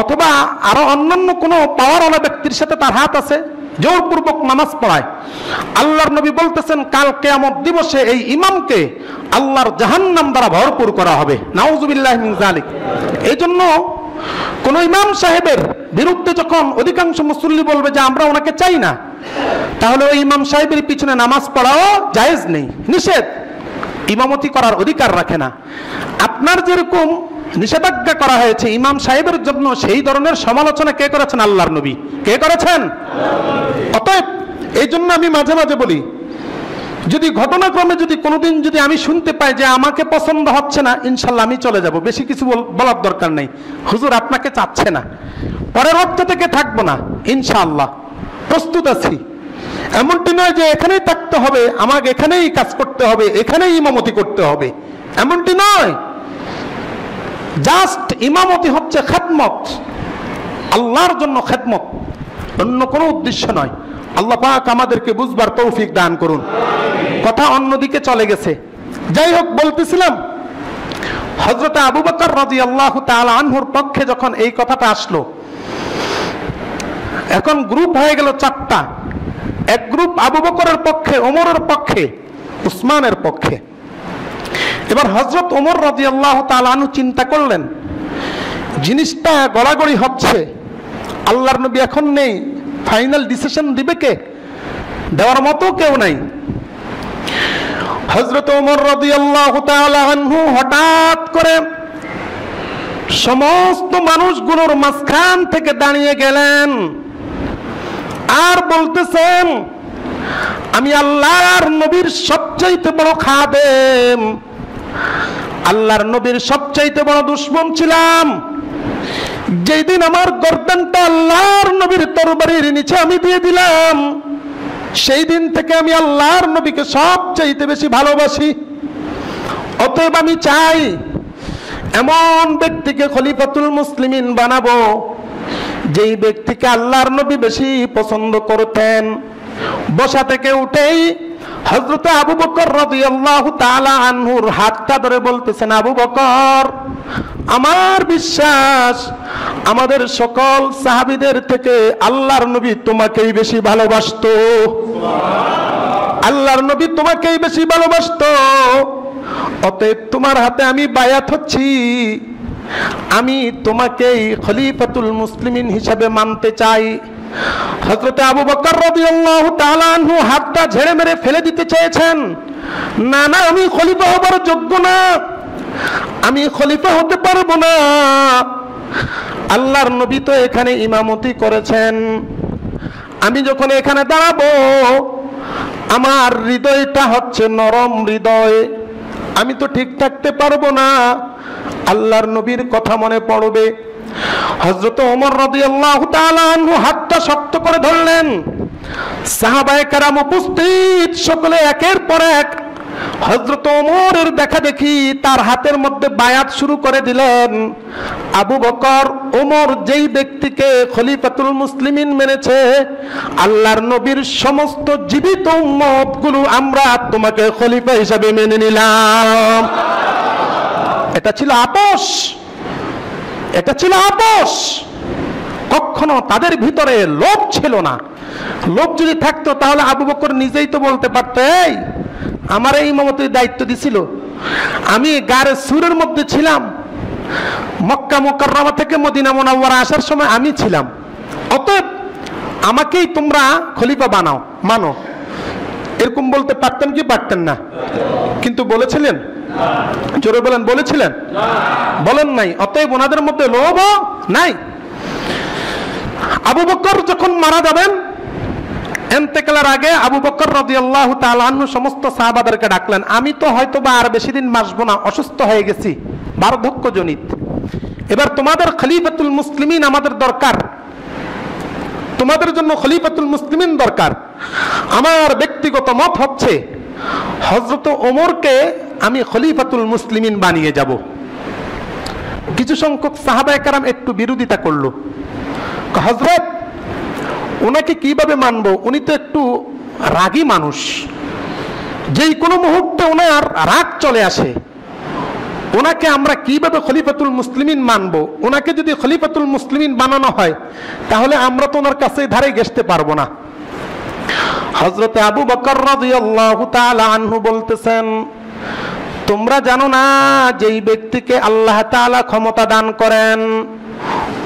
অথবা আরো অন্যান্য কোনো পাওয়ারওয়ালা ব্যক্তির সাথে তার হাত আছে, জোরপূর্বক নামাজ পড়ায়। আল্লাহর নবী বলতেছেন কাল কিয়ামত দিবসে এই ইমামকে আল্লাহর জাহান্নাম দ্বারা ভরপুর করা হবে। নাউযুবিল্লাহি মিন যালিক। এই জন্য কোন ইমাম সাহেবের বিরুদ্ধে যখন অধিকাংশ মুসল্লি বলবে যে আমরা ওনাকে চাই না, তাহলে ওই ইমাম সাহেবের পিছনে নামাজ পড়াও জায়েজ নেই, নিষেধ, ইমামতি করার অধিকার রাখে না। আপনার যেরকম নিষেধাজ্ঞা করা হয়েছে ইমাম সাহেবের জন্য, সেই ধরনের সমালোচনা কে করেছেন? আল্লাহর নবী। কে করেছেন? অতএব এই জন্য আমি মাঝে মাঝে বলি, যদি ঘটনাক্রমে যদি কোনোদিন যদি আমি শুনতে পাই যে আমাকে পছন্দ হচ্ছে না, ইনশাল্লাহ আমি চলে যাব, বেশি কিছু বলার দরকার নেই। হুজুর আপনাকে চাচ্ছে না, পরের ওয়াক্ত থেকে থাকবো না, ইনশাআল্লাহ প্রস্তুত আছি। এমনটি নয় যে এখানেই থাকতে হবে, আমাকে এখানেই কাজ করতে হবে, এখানেই ইমামতি করতে হবে, এমনটি নয়। জাস্ট ইমামতি হচ্ছে খেদমত, আল্লাহর জন্য খেদমত, অন্য কোনো উদ্দেশ্য নয়। আল্লাহ পাক আমাদেরকে বুঝবার তৌফিক দান করুন। কথা অন্যদিকে চলে গেছে। যাই হোক, বলতেছিলাম হযরত আবু বকর রাদিয়াল্লাহু তাআলা আনহুর পক্ষে যখন এই কথাটা আসলো, এখন গ্রুপ হয়ে গেল 4টা। এক গ্রুপ আবু বকরের পক্ষে, ওমরের পক্ষে, উসমানের পক্ষে। এবার হযরত ওমর রাদিয়াল্লাহু তাআলা আনহু চিন্তা করলেন জিনিসটা গড়াগড়ি হচ্ছে, আল্লাহর নবী এখন নেই, ফাইনাল ডিসিশন দিবে কে? দেওয়ার মতো কেউ নাই। হযরত ওমর রাদিয়াল্লাহু তাআলা আনহু হঠাৎ করে সমস্ত মানুষগুলোর মাঝখান থেকে দাঁড়িয়ে গেলেন আর বলতেছেন, আমি আল্লাহর নবীর সবচাইতে বড় খাদেম, আল্লাহর নবীর সবচাইতে বড় দুশমন ছিলাম। যেই দিন আমার গর্দানটা আল্লাহর নবীর তরবারির নিচে আমি দিয়ে দিলাম, সেই দিন থেকে আমি আল্লাহর নবীকে সবচাইতে বেশি ভালোবাসি। অতএব আমি চাই এমন ব্যক্তিকে খলিফাতুল মুসলিমিন বানাবো যেই ব্যক্তিকে আল্লাহর নবী বেশি পছন্দ করতেন। বসা থেকে উঠেই হযরত আবু বকর রাদিয়াল্লাহু তাআলা আনহুর হাতটা ধরে বলতেছেন, আবু বকর, আমার বিশ্বাস আমাদের সকল সাহাবীদের থেকে আল্লাহর নবী তোমাকেই বেশি ভালোবাসতো, আল্লাহর নবী তোমাকেই বেশি ভালোবাসতো। অতএব তোমার হাতে আমি বায়াত হচ্ছি, আমি তোমাকেই খলিফাতুল মুসলিমিন হিসাবে মানতে চাই। হযরত আবু বকর রাদিয়াল্লাহু তাআলা আনহু হাতটা ঝেড়ে মেরে ফেলে দিতে চেয়েছেন, না না, আমি খলিফা হবার যোগ্য না, আমি খলিফা হতে পারবো না। আল্লাহর নবী তো এখানে ইমামতি করেছেন, আমি যখন এখানে দাঁড়াবো আমার হৃদয়টা হচ্ছে নরম হৃদয়, আমি তো ঠিক থাকতে পারবো না, আল্লাহর নবীর কথা মনে পড়বে। হযরত ওমর রাদিয়াল্লাহু তাআলা আনহু হাতটা শক্ত করে ধরলেন। সাহাবায়ে কেরাম উপস্থিত সকলে একের পর এক হযরত ওমরের দেখা দেখি তার হাতের মধ্যে বায়াত শুরু করে দিলেন। আবু বকর, ওমর যেই ব্যক্তিকে খলিফাতুল মুসলিমিন মেনেছে, আল্লাহর নবীর সমস্ত জীবিত উম্মতগুলো আমরা তোমাকে খলিফা হিসাবে মেনে নিলাম। এটা ছিল আপোষ, এটা ছিল আপোষ। কখনো তাদের ভিতরে লোভ ছিল না। লোভ যদি থাকতো তাহলে আবু বকর নিজেই তো বলতে পারতো, এই আমার এই ইমামতির দায়িত্ব দিছিল, আমি গারে সুরের মধ্যে ছিলাম, মক্কা মুকাররমা থেকে মদিনা মুনাওয়ারা আসার সময় আমি ছিলাম, অতএব আমাকেই তোমরা খলিফা বানাও, মানো। এরকম বলতে পারতেন কি পারতেন না? কিন্তু বলেছিলেন? জোরে বলেন, বলেছিলেন? বলেন নাই। অতএব ওনাদের মধ্যে লোভ নাই। আবু বকর যখন মারা যাবেন, ইন্তেকালের আগে আবু বকর রাদিয়াল্লাহু তাআলা আনহু সমস্ত সাহাবাদেরকে ডাকলেন। আমি তো হয়তো বা আর বেশি দিন বাঁচবো না, অসুস্থ হয়ে গেছি, বার্ধক্যজনিত। এবার তোমাদের খলিফাতুল মুসলিমিন আমাদের দরকার, তোমাদের জন্য খলিফাতুল মুসলিমিন দরকার। আমার ব্যক্তিগত মত হচ্ছে হযরত ওমরকে আমি খলিফাতুল মুসলিমিন বানিয়ে যাব। কিছু সংখ্যক সাহাবায়ে কেরাম একটু বিরোধিতা করলো, হযরত ওনাকে কিভাবে মানবো, উনি তো একটু রাগী মানুষ, যেই কোনো মুহূর্তে ওনার রাগ চলে আসে, ওনাকে আমরা কিভাবে খলিফাতুল মুসলিমিন মানবো? ওনাকে যদি খলিফাতুল মুসলিমিন বানানো হয় তাহলে আমরা তো ওনার কাছে ধারে ঘেঁষতে পারবো না। হযরত আবু বকর রাদিয়াল্লাহু তাআলা আনহু বলতেছেন, তোমরা জানো না যেই ব্যক্তিকে আল্লাহ তাআলা ক্ষমতা দান করেন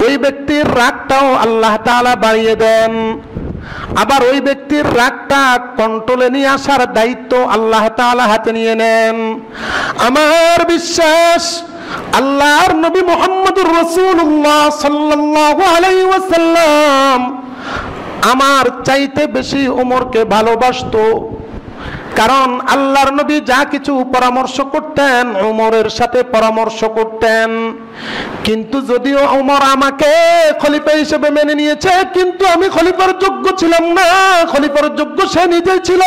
ওই ব্যক্তির রাগটাও আল্লাহ তাআলা বাড়িয়ে দেন, আবার ওই ব্যক্তির রাগটা কন্ট্রোলে নিয়ে আসার দায়িত্ব আল্লাহ তাআলা হাতে নিয়ে নেন। আমার বিশ্বাস আল্লাহর নবী মুহাম্মদুর রাসূলুল্লাহ সাল্লাল্লাহু আলাইহি ওয়াসাল্লাম আমার চাইতে বেশি ওমরকে ভালোবাসতো, কারণ আল্লাহর নবী যা কিছু পরামর্শ করতেন ওমরের সাথে পরামর্শ করতেন। কিন্তু যদিও ওমর আমাকে খলিফা হিসেবে মেনে নিয়েছে, কিন্তু আমি খলিফার যোগ্য ছিলাম না, খলিফার যোগ্য সে নিজেই ছিল।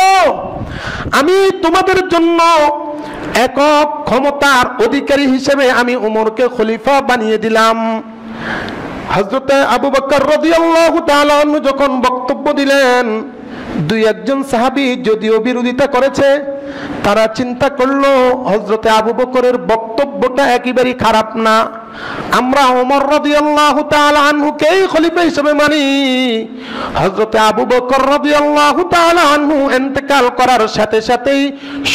আমি তোমাদের জন্য একক ক্ষমতার অধিকারী হিসেবে আমি ওমরকে খলিফা বানিয়ে দিলাম। হযরত আবু বকর রাদিয়াল্লাহু তাআলা আনহু যখন বক্তব্য দিলেন, দুই একজন সাহাবী যদিও বিরোধিতা করেছে, তারা চিন্তা করলো হযরতে আবু বকরের বক্তব্যটা একেবারেই খারাপ না, আমরা ওমর রাদিয়াল্লাহু তাআলা আনহুকেই খলিফা হিসেবে মানি। হযরতে আবু বকর রাদিয়াল্লাহু তাআলা আনহু ইন্তেকাল করার সাথে সাথেই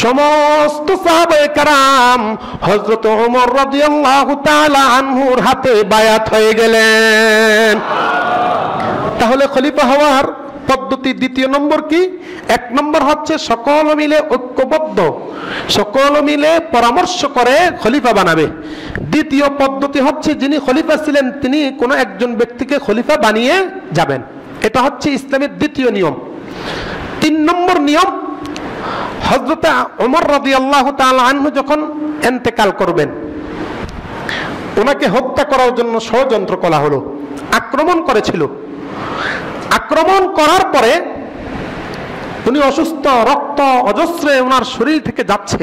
সমস্ত সাহাবায়ে কেরাম হযরতে ওমর রাদিয়াল্লাহু তাআলা আনহুর হাতে বায়াত হয়ে গেলেন। তাহলে খলিফা হওয়ার পদ্ধতি দ্বিতীয় নম্বর কি? এক নম্বর হচ্ছে সকল মিলে ঐক্যবদ্ধ, সকল মিলে পরামর্শ করে খলিফা বানাবে। দ্বিতীয় পদ্ধতি হচ্ছে যিনি খলিফা ছিলেন তিনি কোনো একজন ব্যক্তিকে খলিফা বানিয়ে যাবেন। এটা হচ্ছে ইসলামের দ্বিতীয় নিয়ম। তিন নম্বর নিয়ম, হযরত ওমর রাদিয়াল্লাহু তাআলা আনহু যখন ইন্তেকাল করবেন, ওনাকে হত্যা করার জন্য ষড়যন্ত্র করা হলো, আক্রমণ করেছিল। আক্রমণ করার পরে উনি অসুস্থ, রক্ত অজস্রে ওনার শরীর থেকে যাচ্ছে।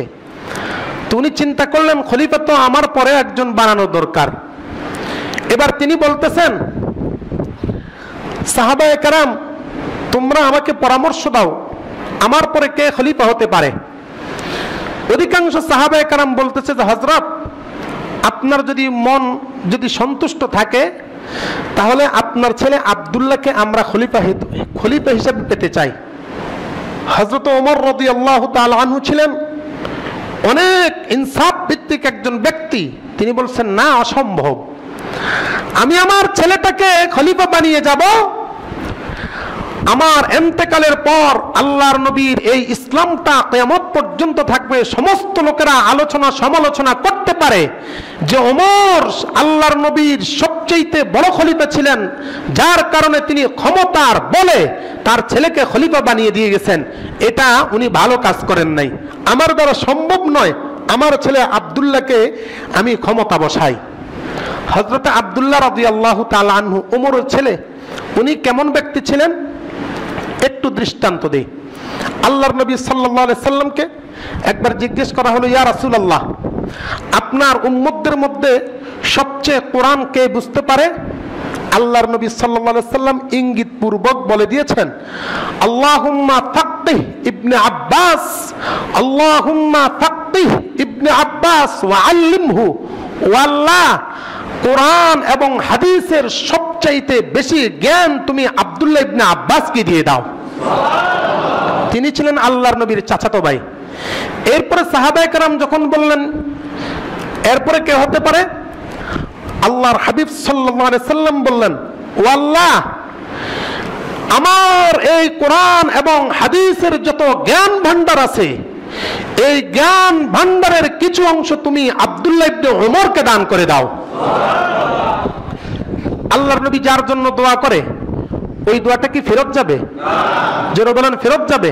তো উনি চিন্তা করলেন খলিফা তো আমার পরে একজন বানানো দরকার। এবার তিনি বলতেছেন, সাহাবায়ে কেরাম তোমরা আমাকে পরামর্শ দাও, আমার পরে কে খলিফা হতে পারে? অধিকাংশ সাহাবায়ে কেরাম বলতেছে যে হযরত আপনার যদি মন যদি সন্তুষ্ট থাকে তাহলে আপনার ছেলে আব্দুল্লাহকে আমরা খলিফা হিসেবে পেতে চাই। হযরত ওমর রাদিয়াল্লাহু তাআলা আনহু ছিলেন অনেক ইনসাফ ভিত্তিক একজন ব্যক্তি। তিনি বলছেন না, অসম্ভব, আমি আমার ছেলেটাকে খলিফা বানিয়ে যাব। আমার ইন্তেকালের পর আল্লাহর নবীর এই ইসলামটা কিয়ামত পর্যন্ত থাকবে। সমস্ত লোকেরা আলোচনা সমালোচনা করতে পারে যে ওমর আল্লাহর নবীর সবচেয়ে বড় খলিফা ছিলেন, যার কারণে তিনি ক্ষমতার বলে তার ছেলেকে খলিফা বানিয়ে দিয়ে গেছেন। এটা উনি ভালো কাজ করেন নাই, আমার দ্বারা সম্ভব নয়, আমার ছেলে আব্দুল্লাহকে আমি ক্ষমতা বসাই। হযরত আব্দুল্লাহ রাদিয়াল্লাহু তাআলা আনহু ওমরের ছেলে, উনি কেমন ব্যক্তি ছিলেন একটু দৃষ্টান্ত দেই। আল্লাহর নবী সাল্লাল্লাহু আলাইহি সাল্লামকে একবার জিজ্ঞেস করা হলো, ইয়া রাসূলুল্লাহ আপনার উম্মতদের মধ্যে সবচেয়ে কোরআন কে বুঝতে পারে? আল্লাহর নবী সাল্লাল্লাহু আলাইহি সাল্লাম ইঙ্গিত পূর্বক বলে দিয়েছেন, আল্লাহুম্মা ফাক্কিহ ইবনে আব্বাস, আল্লাহুম্মা ফাক্কিহ ইবনে আব্বাস ওয়া আল্লিমহু, ও আল্লাহ কোরআন এবং হাদিসের সবচাইতে বেশি জ্ঞান তুমি আব্দুল্লাহ ইবনে আব্বাসকে দিয়ে দাও। তিনি ছিলেন আল্লাহর নবীর চাচাতো ভাই। এরপরে সাহাবায়ে কেরাম যখন বললেন এরপরে কে হতে পারে, আল্লাহর হাবিব সাল্লাল্লাহু আলাইহি সাল্লাম বললেন, ও আল্লাহ আমার এই কোরআন এবং হাদিসের যত জ্ঞান ভান্ডার আছে এই জ্ঞান ভান্ডারের কিছু অংশ তুমি আব্দুল্লাহ ইবনে ওমরকে দান করে দাও। আল্লাহর নবী যার জন্য দোয়া করে ওই দোয়াটা কি ফেরত যাবে? জোরে বলেন, ফেরত যাবে?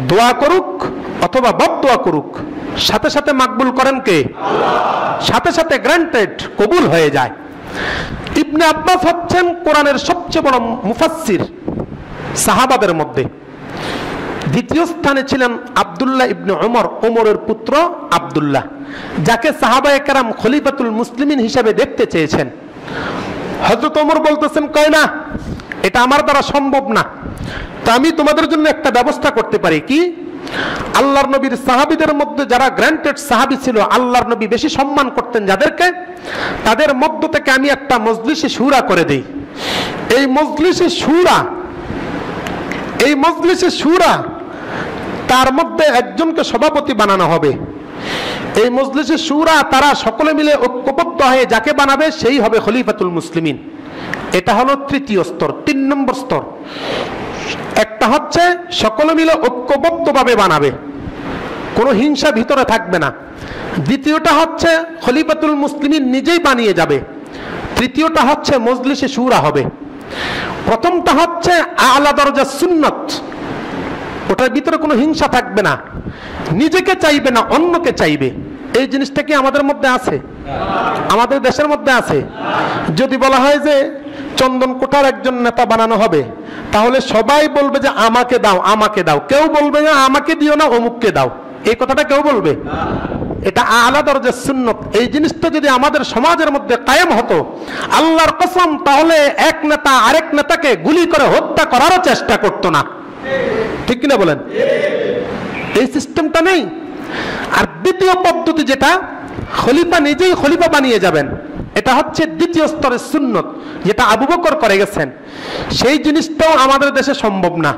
দোয়া করুক অথবা বদদোয়া করুক, সাথে সাথে মাকবুল করেন কে? সাথে সাথে গ্রান্টেড, কবুল হয়ে যায়। ইবনে আব্বাস হচ্ছেন কোরআনের সবচেয়ে বড় মুফাসসির সাহাবাদের মধ্যে। দ্বিতীয় স্থানে ছিলেন আব্দুল্লাহ ইবনে ওমর, ওমরের পুত্র আব্দুল্লাহ, যাকে সাহাবায়ে কেরাম খলিফাতুল মুসলিমিন হিসেবে দেখতে চেয়েছেন। হযরত ওমর বলতেছেন, কয় না, এটা আমার দ্বারা সম্ভব না, তো আমি তোমাদের জন্য একটা ব্যবস্থা করতে পারি। কি? আল্লাহর নবীর সাহাবীদের মধ্যে যারা গ্র্যান্টেড সাহাবী ছিল, আল্লাহর নবী বেশি সম্মান করতেন যাদেরকে, তাদের মধ্য থেকে আমি একটা মজলিসে শুরা করে দেই। এই মজলিসে শুরা তার মধ্যে একজনকে সভাপতি বানানো হবে। এই মজলিসে শুরা তারা সকলে মিলে ঐক্যবদ্ধ হয়ে যাকে বানাবে সেই হবে খলিফাতুল মুসলিমিন। এটা হলো তৃতীয় স্তর। 3 নম্বর স্তর, একটা হচ্ছে সকলে মিলে ঐক্যবদ্ধভাবে বানাবে, কোনো হিংসা ভিতরে থাকবে না। দ্বিতীয়টা হচ্ছে খলিফাতুল মুসলিমিন নিজেই বানিয়ে যাবে। তৃতীয়টা হচ্ছে মজলিসে শুরা হবে। প্রথমটা হচ্ছে আলা দরজা সুন্নাত, ওটার ভিতরে কোনো হিংসা থাকবে না, নিজেকে চাইবে না অন্যকে চাইবে। এই জিনিসটা কি আমাদের মধ্যে আছে? আমাদের দেশের মধ্যে আছে? যদি বলা হয় যে চন্দন কোটার একজন নেতা বানানো হবে, তাহলে সবাই বলবে যে আমাকে দাও, আমাকে দাও। কেউ বলবে না আমাকে দিও না, অমুককে দাও। এই কথাটা কেউ বলবে? এটা আলা দরজা সুন্নাত। এই জিনিসটা যদি আমাদের সমাজের মধ্যে কায়েম হতো, আল্লাহর কসম, তাহলে এক নেতা আরেক নেতাকে গুলি করে হত্যা করারও চেষ্টা করতো না। ঠিক কিনা বলেন? এই সিস্টেমটা নেই। আর দ্বিতীয় পদ্ধতি যেটা, খলিফা নিজেই খলিফা বানিয়ে যাবেন, এটা হচ্ছে দ্বিতীয় স্তরের সুন্নত, যেটা আবু বকর করে গেছেন। সেই জিনিসটাও আমাদের দেশে সম্ভব না।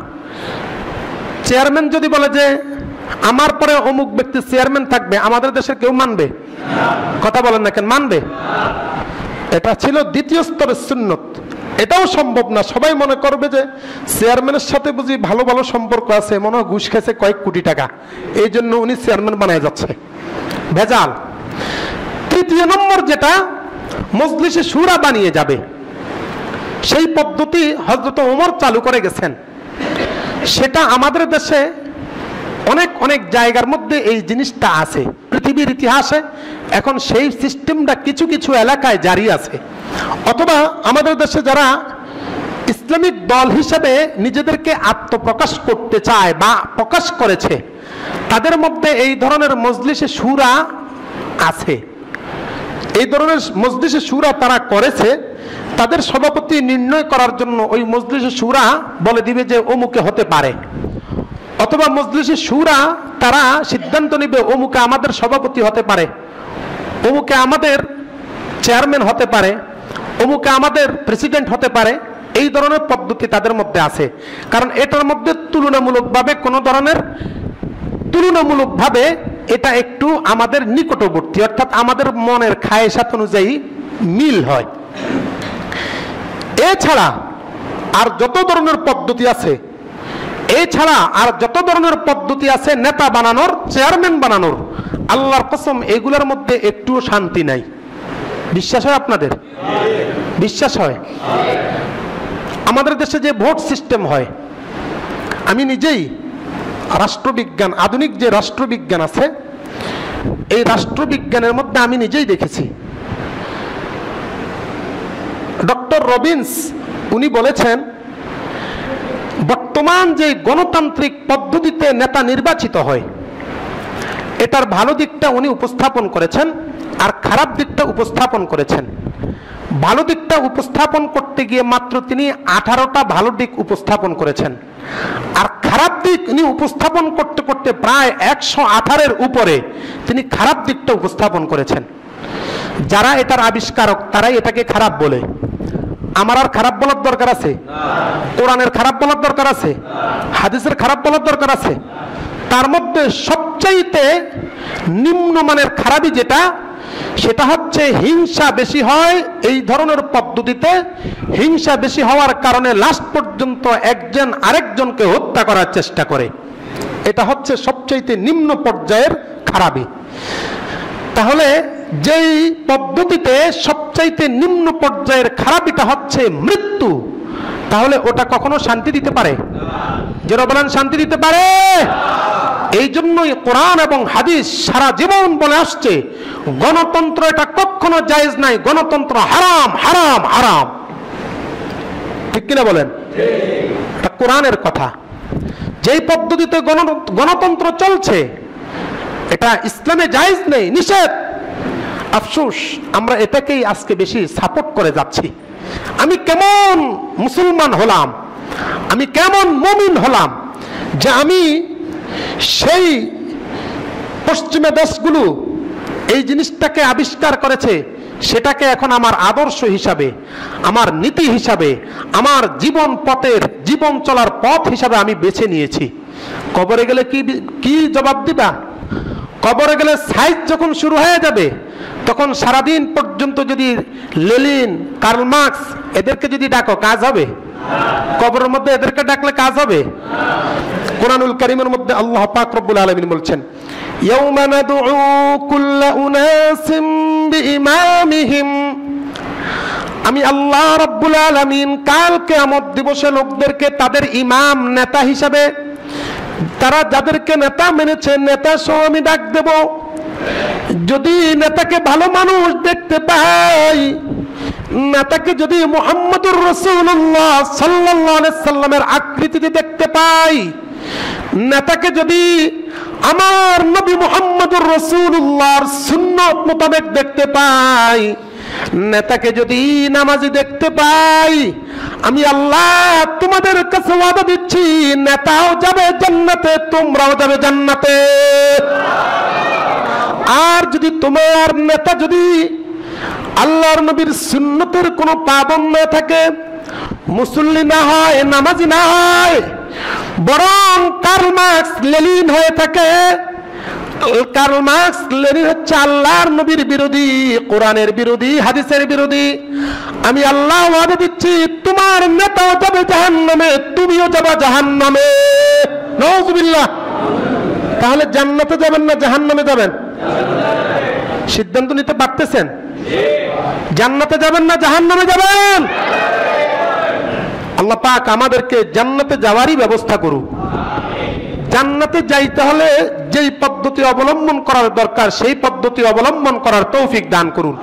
চেয়ারম্যান যদি বলে যে আমার পরে অমুক ব্যক্তি চেয়ারম্যান থাকবে, আমাদের দেশের কেউ মানবে? কথা বলেন না কেন, মানবে? এটা ছিল দ্বিতীয় স্তরের সুন্নত, এটাও সম্ভব না। সবাই মনে করবে যে চেয়ারম্যানের সাথে বুঝি ভালো ভালো সম্পর্ক আছে, মনে হয় ঘুষ খেয়েছে কয়েক কোটি টাকা, এই জন্য উনি চেয়ারম্যান বানায় যাচ্ছে, ভেজাল। তৃতীয় নম্বর যেটা, মজলিসে শুরা বানিয়ে যাবে, সেই পদ্ধতি হযরত ওমর চালু করে গেছেন। সেটা আমাদের দেশে অনেক অনেক জায়গার মধ্যে এই জিনিসটা আছে পৃথিবীর ইতিহাসে। এখন সেই সিস্টেমটা কিছু কিছু এলাকায় জারি আছে। অথবা আমাদের দেশে যারা ইসলামিক দল হিসেবে নিজেদেরকে আত্মপ্রকাশ করতে চায় বা প্রকাশ করেছে, তাদের মধ্যে এই ধরনের মজলিসে শুরা আছে। এই ধরনের মজলিসে শুরা তারা করেছে। তাদের সভাপতি নির্ণয় করার জন্য ওই মজলিসে শুরা বলে দিবে যে অমুকে হতে পারে, অথবা মজলিসে শুরা তারা সিদ্ধান্ত নিবে অমুকে আমাদের সভাপতি হতে পারে, অমুকে আমাদের চেয়ারম্যান হতে পারে, অমুকে আমাদের প্রেসিডেন্ট হতে পারে। এই ধরনের পদ্ধতি তাদের মধ্যে আছে। কারণ এটার মধ্যে তুলনামূলকভাবে এটা একটু আমাদের নিকটবর্তী, অর্থাৎ আমাদের মনের খায়েশাত অনুযায়ী মিল হয়। এছাড়া আর যত ধরনের পদ্ধতি আছে, নেতা বানানোর, চেয়ারম্যান বানানোর, আল্লাহর কসম এগুলোর মধ্যে একটুও শান্তি নাই। বিশ্বাস হয় আপনাদের? বিশ্বাস হয়? আমাদের দেশে যে ভোট সিস্টেম হয়, আমি নিজেই রাষ্ট্রবিজ্ঞান, আধুনিক যে রাষ্ট্রবিজ্ঞান আছে, এই রাষ্ট্রবিজ্ঞানের মধ্যে আমি নিজেই দেখেছি। ডক্টর রবিন্স উনি বলেছেন, বর্তমান যে গণতান্ত্রিক পদ্ধতিতে নেতা নির্বাচিত হয়, এটার ভালো দিকটা উনি উপস্থাপন করেছেন আর খারাপ দিকটা উপস্থাপন করেছেন। ভালো দিকটা উপস্থাপন করতে গিয়ে মাত্র তিনি 18টা ভালো দিক উপস্থাপন করেছেন, আর খারাপ দিক উনি উপস্থাপন করতে করতে প্রায় 118-এর উপরে তিনি খারাপ দিকটা উপস্থাপন করেছেন। যারা এটার আবিষ্কারক তারাই এটাকে খারাপ বলে। আমার আর খারাপ বলার দরকার আছে? কোরআনের খারাপ বলার দরকার আছে? হাদিসের খারাপ বলার দরকার আছে? তার মধ্যে সবচাইতে নিম্নমানের খারাপি যেটা, সেটা হচ্ছে হিংসা বেশি হয়। এই ধরনের পদ্ধতিতে হিংসা বেশি হওয়ার কারণে লাস্ট পর্যন্ত একজন আরেকজনকে হত্যা করার চেষ্টা করে। এটা হচ্ছে সবচাইতে নিম্ন পর্যায়ের খারাপি। তাহলে যেই পদ্ধতিতে সবচাইতে নিম্ন পর্যায়ের খারাপিটা হচ্ছে মৃত্যু, তাহলে ওটা কখনো শান্তি দিতে পারে? যারা বলেন শান্তি দিতে পারে? এই জন্যই কোরআন এবং হাদিস সারা জীবন বলে আসছে গণতন্ত্র এটা কখনো জায়েজ নাই, গণতন্ত্র হারাম হারাম হারাম। ঠিক কিনা বলেন? এটা কোরআনের কথা। যেই পদ্ধতিতে গণতন্ত্র চলছে এটা ইসলামে জায়েজ নেই, নিষেধ। আফসোস আমরা এটাকেই আজকে বেশি সাপোর্ট করে যাচ্ছি। আমি কেমন মুসলমান হলাম, আমি কেমন মুমিন হলাম যে আমি সেই পশ্চিমা দেশগুলো এই জিনিসটাকে আবিষ্কার করেছে, সেটাকে এখন আমার আদর্শ হিসাবে, আমার নীতি হিসাবে, আমার জীবন পথের, জীবন চলার পথ হিসাবে আমি বেছে নিয়েছি। কবরে গেলে কি জবাব দিবা? কবরে গেলে সাইজ যখন শুরু হয়ে যাবে, তখন সারাদিন পর্যন্ত যদি লেনিন, কার্ল মার্কস এদেরকে যদি ডাকো, কাজ হবে? কবরের মধ্যে এদেরকে ডাকলে কাজ হবে? কোরআনুল কারীমের মধ্যে আল্লাহ পাক রব্বুল আলামিন বলছেন, ইয়াউমা নাদউ কুল্লা উনাসিম বিইমামিহিম, আমি আল্লাহ রব্বুল আলামিন কাল কিয়ামত দিবসে লোকদেরকে তাদের ইমাম, নেতা হিসাবে, তারা যাদেরকে নেতা মেনেছে নেতা সহ আমি ডাক দেব। যদি নেতাকে ভালো মানুষ দেখতে পাই, নেতাকে যদি মুহাম্মদুর রাসূলুল্লাহ সাল্লাল্লাহু আলাইহি সাল্লামের আকৃতিতে দেখতে পাই, নেতাকে যদি আমার নবী মুহাম্মদুর রাসূলুল্লাহর সুন্নাত মোতাবেক দেখতে পাই, নেতাকে যদি নামাজি দেখতে পাই, আমি আল্লাহ তোমাদের কাছে ওয়াদা দিচ্ছি, নেতাও যাবে জান্নাতে, তোমরাও যাবে জান্নাতে। আর যদি তোমার নেতা যদি আল্লাহর নবীর সুন্নতের কোনো পাবন না থাকে, মুসল্লি না হয়, নামাজি না হয়, বরং কার্ল মার্কস লেনিন হয়ে থাকে, কার্ল মার্কস লেনিন হচ্ছে আল্লাহর নবীর বিরোধী, কোরআনের বিরোধী, হাদিসের বিরোধী, আমি আল্লাহ ওয়াদা দিচ্ছি তোমার নেতাও যাবে জাহান্নামে, তুমিও যাবে জাহান্নামে। নাউযুবিল্লাহ। তাহলে জান্নাতে যাবেন না জাহান্নামে যাবেন? সিদ্ধান্ত নিতে পারতেছেন? জান্নাতে যাবেন না জাহান্নামে যাবেন? আল্লাহ পাক আমাদেরকে জান্নাতে যাওয়ারই ব্যবস্থা করুক। জান্নাতে যাইতে হলে যেই পদ্ধতি অবলম্বন করার দরকার সেই পদ্ধতি অবলম্বন করার তৌফিক দান করুন।